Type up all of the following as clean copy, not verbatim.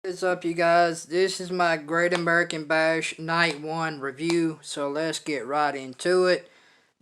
What's up, you guys? This is my Great American Bash Night 1 review, so let's get right into it.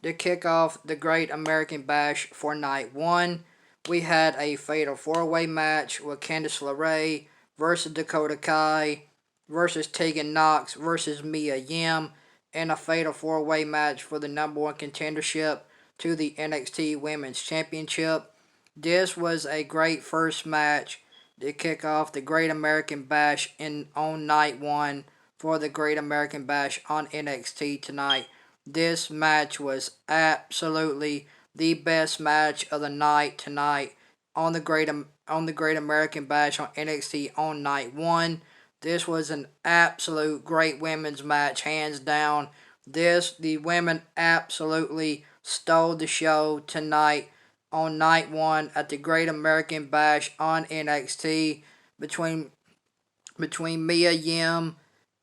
To kick off the Great American Bash for Night 1, we had a Fatal 4-Way match with Candice LeRae versus Dakota Kai versus Tegan Knox versus Mia Yim, and a Fatal 4-Way match for the number 1 contendership to the NXT Women's Championship. This was a great first match to kick off the Great American Bash on night 1 for the Great American Bash on NXT tonight. This match was absolutely the best match of the night tonight on the Great American Bash on NXT on night 1. This was an absolute great women's match, hands down. The women absolutely stole the show tonight on night 1 at the Great American Bash on NXT between Mia Yim,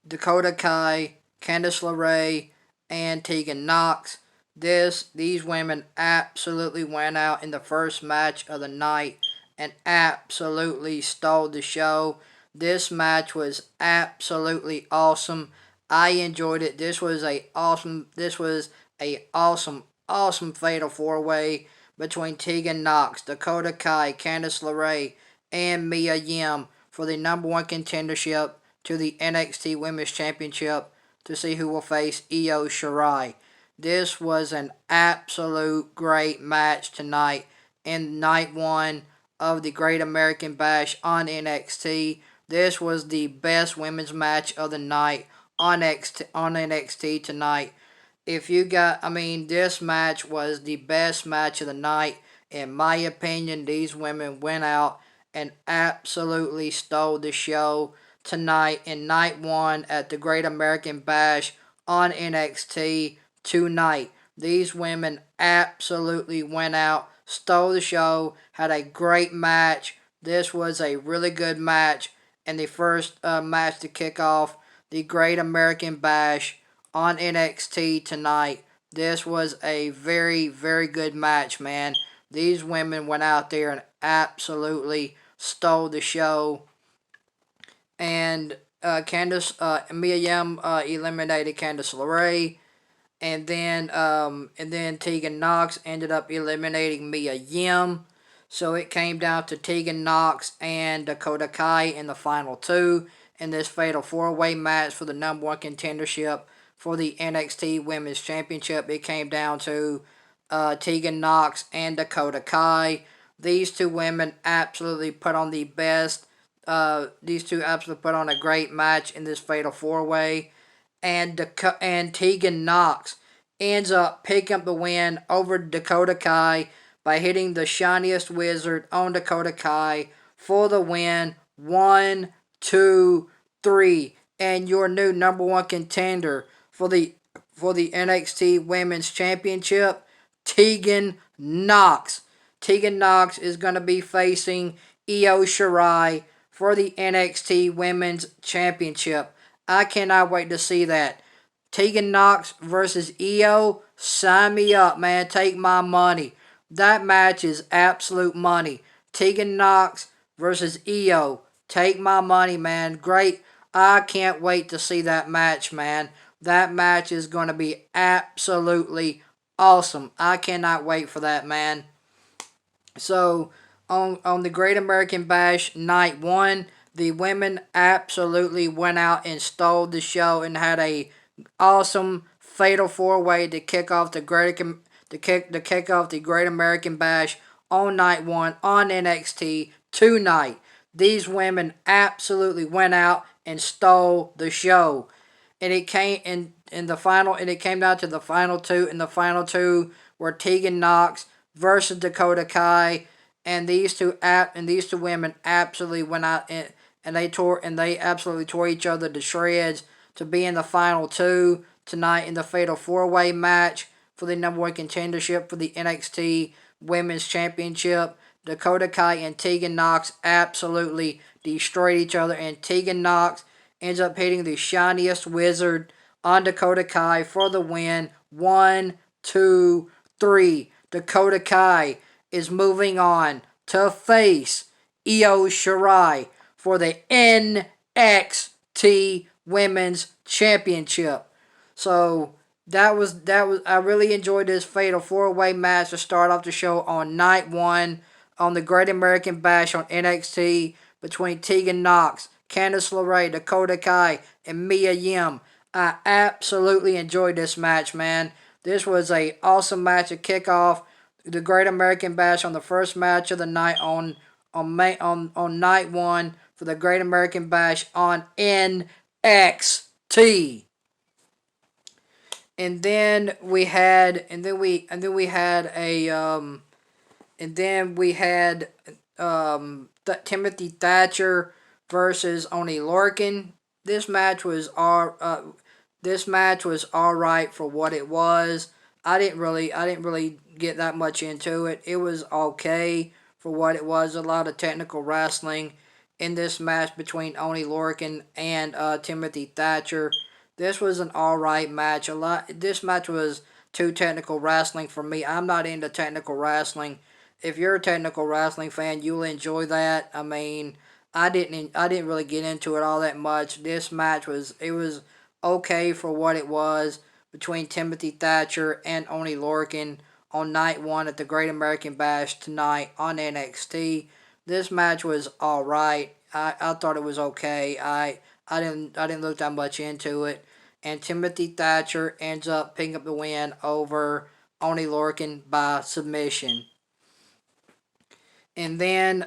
Dakota Kai, Candice LeRae, and Tegan Knox. These women absolutely went out in the first match of the night and absolutely stole the show. This match was absolutely awesome. I enjoyed it. This was a awesome fatal 4-way between Tegan Knox, Dakota Kai, Candice LeRae, and Mia Yim for the number 1 contendership to the NXT Women's Championship to see who will face Io Shirai. This was an absolute great match tonight in night 1 of the Great American Bash on NXT. This was the best women's match of the night on NXT tonight. This match was the best match of the night. In my opinion, these women went out and absolutely stole the show tonight in night 1 at the Great American Bash on NXT tonight. These women absolutely went out, stole the show, had a great match. This was a really good match, and the first match to kick off the Great American Bash on NXT tonight. This was a very, very good match, man. These women went out there and absolutely stole the show. And Mia Yim eliminated Candice LeRae. And then Tegan Knox ended up eliminating Mia Yim. So it came down to Tegan Knox and Dakota Kai in the final 2 in this fatal 4-way match for the number 1 contendership for the NXT Women's Championship. It came down to Tegan Knox and Dakota Kai. These two women absolutely put on the best. These two absolutely put on a great match in this fatal 4-way. And Tegan Knox ends up picking up the win over Dakota Kai by hitting the shiniest wizard on Dakota Kai for the win. 1, 2, 3, and your new number 1 contender for the NXT Women's Championship, Tegan Knox. Tegan Knox is going to be facing Io Shirai for the NXT Women's Championship. I cannot wait to see that. Tegan Knox versus Io, sign me up, man. Take my money. That match is absolute money. Tegan Knox versus Io. Take my money, man. Great. I can't wait to see that match, man. That match is going to be absolutely awesome. I cannot wait for that, man. So, on the Great American Bash Night 1, the women absolutely went out and stole the show and had a awesome fatal 4-way to kick off the Great American Bash on night 1 on NXT tonight. These women absolutely went out and stole the show. And it came it came down to the final 2, and the final 2 were Tegan Knox versus Dakota Kai, and these two women absolutely went out and they absolutely tore each other to shreds to be in the final 2 tonight in the fatal 4-way match for the number 1 contendership for the NXT Women's Championship. Dakota Kai and Tegan Knox absolutely destroyed each other, and Tegan Knox ends up hitting the shiniest wizard on Dakota Kai for the win. 1, 2, 3. Dakota Kai is moving on to face Io Shirai for the NXT Women's Championship. So that was I really enjoyed this fatal 4-way match to start off the show on night one on the Great American Bash on NXT between Tegan Knox, Candice LeRae, Dakota Kai, and Mia Yim. I absolutely enjoyed this match, man. This was a awesome match to kick off the Great American Bash on the first match of the night on night one for the Great American Bash on NXT. And then we had Timothy Thatcher versus Oni Lorcan. This match was all right for what it was. I didn't really get that much into it. It was okay for what it was. A lot of technical wrestling in this match between Oni Lorcan and Timothy Thatcher. This was an all right match. This match was too technical wrestling for me. I'm not into technical wrestling. If you're a technical wrestling fan, you'll enjoy that. I mean, I didn't really get into it all that much. This match was okay for what it was between Timothy Thatcher and Oni Lorcan on night one at the Great American Bash tonight on NXT. This match was all right. I thought it was okay. I didn't look that much into it. And Timothy Thatcher ends up picking up the win over Oni Lorcan by submission. And then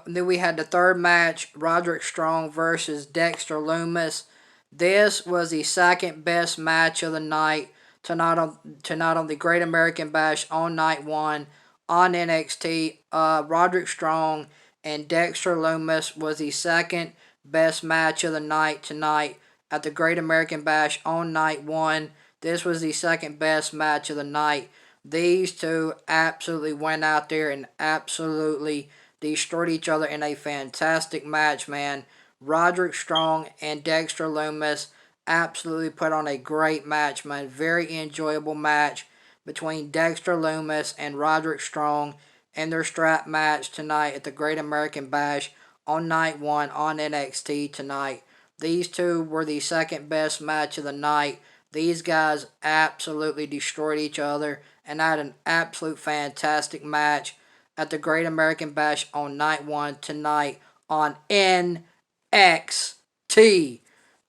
we had the third match, Roderick Strong versus Dexter Lumis. This was the second best match of the night tonight on the Great American Bash on night one on NXT. Roderick Strong and Dexter Lumis was the second best match of the night tonight at the Great American Bash on night one. This was the second best match of the night. These two absolutely went out there and absolutely destroyed each other in a fantastic match, man. Roderick Strong and Dexter Lumis absolutely put on a great match, man. Very enjoyable match between Dexter Lumis and Roderick Strong in their strap match tonight at the Great American Bash on night one on NXT tonight. These two were the second best match of the night. These guys absolutely destroyed each other and had an absolute fantastic match at the Great American Bash on night one tonight on NXT.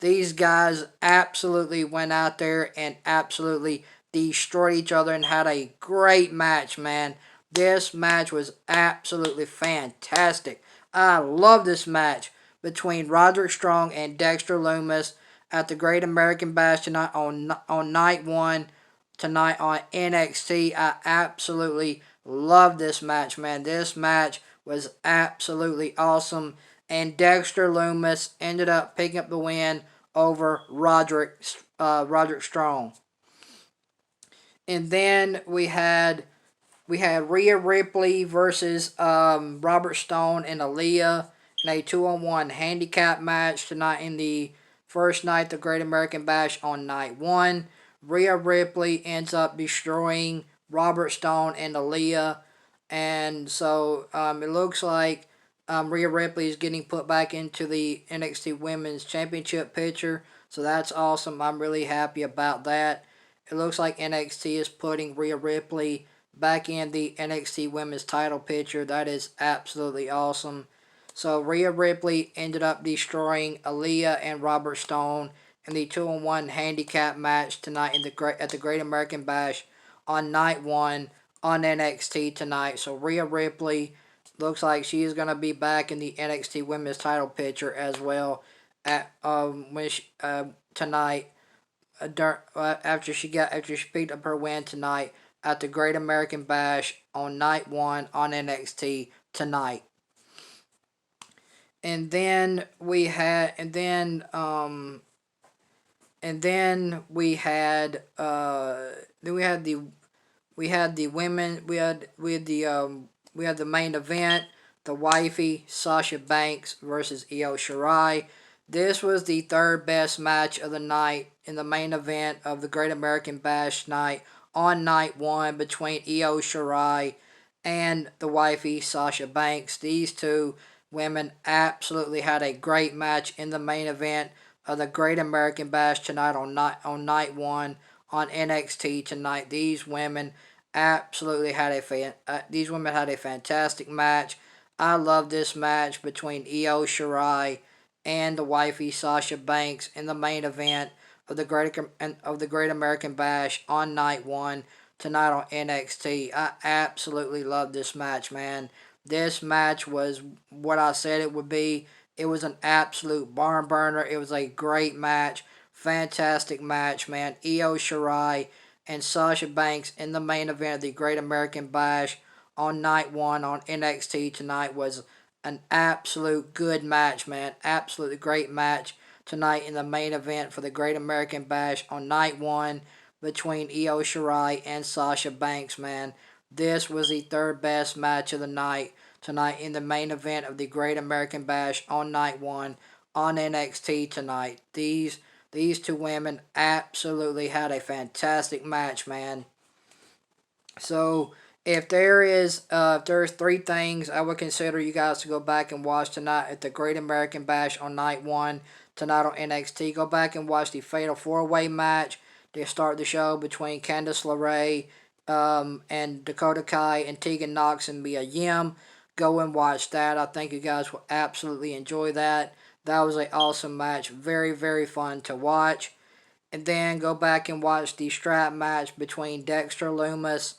These guys absolutely went out there and absolutely destroyed each other and had a great match, man. This match was absolutely fantastic. I love this match between Roderick Strong and Dexter Lumis at the Great American Bash tonight on night one tonight on NXT. I absolutely love this match, man. This match was absolutely awesome, and Dexter Lumis ended up picking up the win over Roderick Strong. And then we had Rhea Ripley versus Robert Stone and Aaliyah in a 2-on-1 handicap match tonight in the first night, the Great American Bash on night one. Rhea Ripley ends up destroying Robert Stone and Aaliyah. And so it looks like Rhea Ripley is getting put back into the NXT Women's Championship picture. So that's awesome. I'm really happy about that. It looks like NXT is putting Rhea Ripley back in the NXT Women's title picture. That is absolutely awesome. So Rhea Ripley ended up destroying Aaliyah and Robert Stone in the 2-on-1 handicap match tonight at the Great American Bash on night one on NXT tonight. So Rhea Ripley looks like she is going to be back in the NXT Women's title picture as well at tonight after she picked up her win tonight at the Great American Bash on night one on NXT tonight. And then we had the women we had the main event, the wifey Sasha Banks versus Io Shirai. This was the third best match of the night in the main event of the Great American Bash night on night one between Io Shirai and the wifey Sasha Banks. These two women absolutely had a great match in the main event of the Great American Bash tonight on night one on NXT tonight. These women absolutely had these women had a fantastic match. I love this match between Io Shirai and the wifey Sasha Banks in the main event of the Great American Bash on night one tonight on NXT. I absolutely love this match, man. This match was what I said it would be. It was an absolute barn burner. It was a great match. Fantastic match, man. Io Shirai and Sasha Banks in the main event of the Great American Bash on night one on NXT tonight was an absolute good match, man. Absolutely great match tonight in the main event for the Great American Bash on night one between Io Shirai and Sasha Banks, man. This was the third best match of the night tonight in the main event of the Great American Bash on night one on NXT tonight. These two women absolutely had a fantastic match, man. So if there's three things I would consider you guys to go back and watch tonight at the Great American Bash on night one tonight on NXT, go back and watch the Fatal 4-Way match to start the show between Candice LeRae and Dakota Kai and Tegan Nox and Mia Yim. Go and watch that. I think you guys will absolutely enjoy that. That was an awesome match. Very, very fun to watch. And then go back and watch the strap match between Dexter Lumis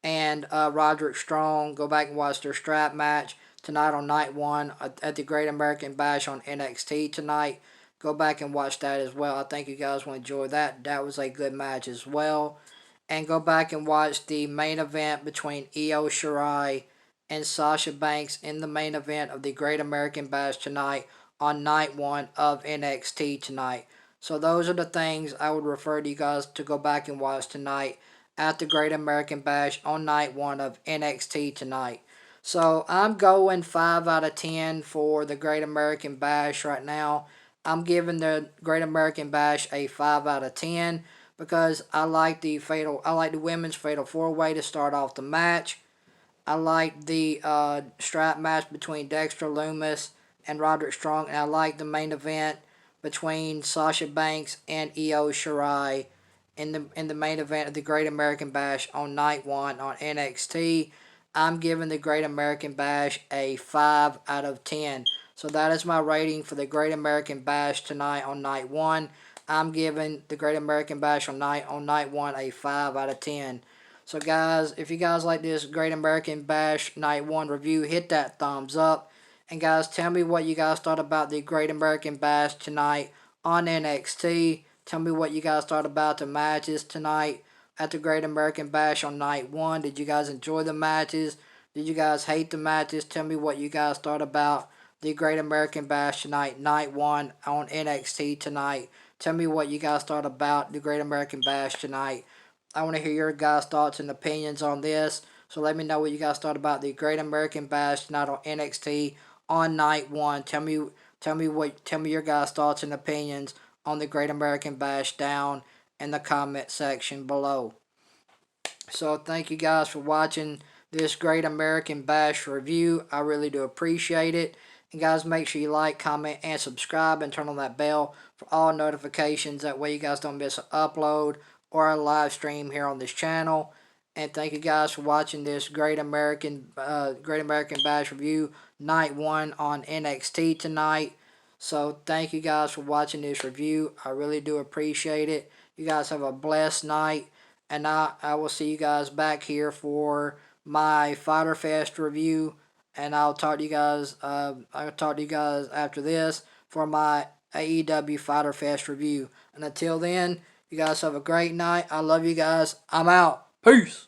and Roderick Strong. Go back and watch their strap match tonight on night one at the Great American Bash on NXT tonight. Go back and watch that as well. I think you guys will enjoy that. That was a good match as well. And go back and watch the main event between Io Shirai and Sasha Banks in the main event of the Great American Bash tonight on night one of NXT tonight. So those are the things I would refer to you guys to go back and watch tonight at the Great American Bash on night one of NXT tonight. So I'm going 5 out of 10 for the Great American Bash right now. I'm giving the Great American Bash a 5 out of 10 because I like the women's Fatal 4-Way to start off the match. I like the strap match between Dexter Lumis and Roderick Strong, and I like the main event between Sasha Banks and Io Shirai in the main event of the Great American Bash on night one on NXT. I'm giving the Great American Bash a 5 out of 10. So that is my rating for the Great American Bash tonight on night one. I'm giving the Great American Bash on night one a 5 out of 10. So guys, if you guys like this Great American Bash night one review, hit that thumbs up. And guys, tell me what you guys thought about the Great American Bash tonight on NXT. Tell me what you guys thought about the matches tonight at the Great American Bash on night one. Did you guys enjoy the matches? Did you guys hate the matches? Tell me what you guys thought about the Great American Bash tonight, night one on NXT tonight. Tell me what you guys thought about the Great American Bash tonight. I want to hear your guys' thoughts and opinions on this. So let me know what you guys thought about the Great American Bash tonight on NXT on night one. Tell me your guys' thoughts and opinions on the Great American Bash down in the comment section below. So thank you guys for watching this Great American Bash review. I really do appreciate it. And guys, make sure you like, comment, and subscribe and turn on that bell for all notifications. That way you guys don't miss an upload or a live stream here on this channel. And thank you guys for watching this Great American Bash review night one on NXT tonight. So thank you guys for watching this review. I really do appreciate it. You guys have a blessed night. And I will see you guys back here for my Fyter Fest review. And I'll talk to you guys after this for my AEW Fyter Fest review. And until then, you guys have a great night. I love you guys. I'm out. Peace.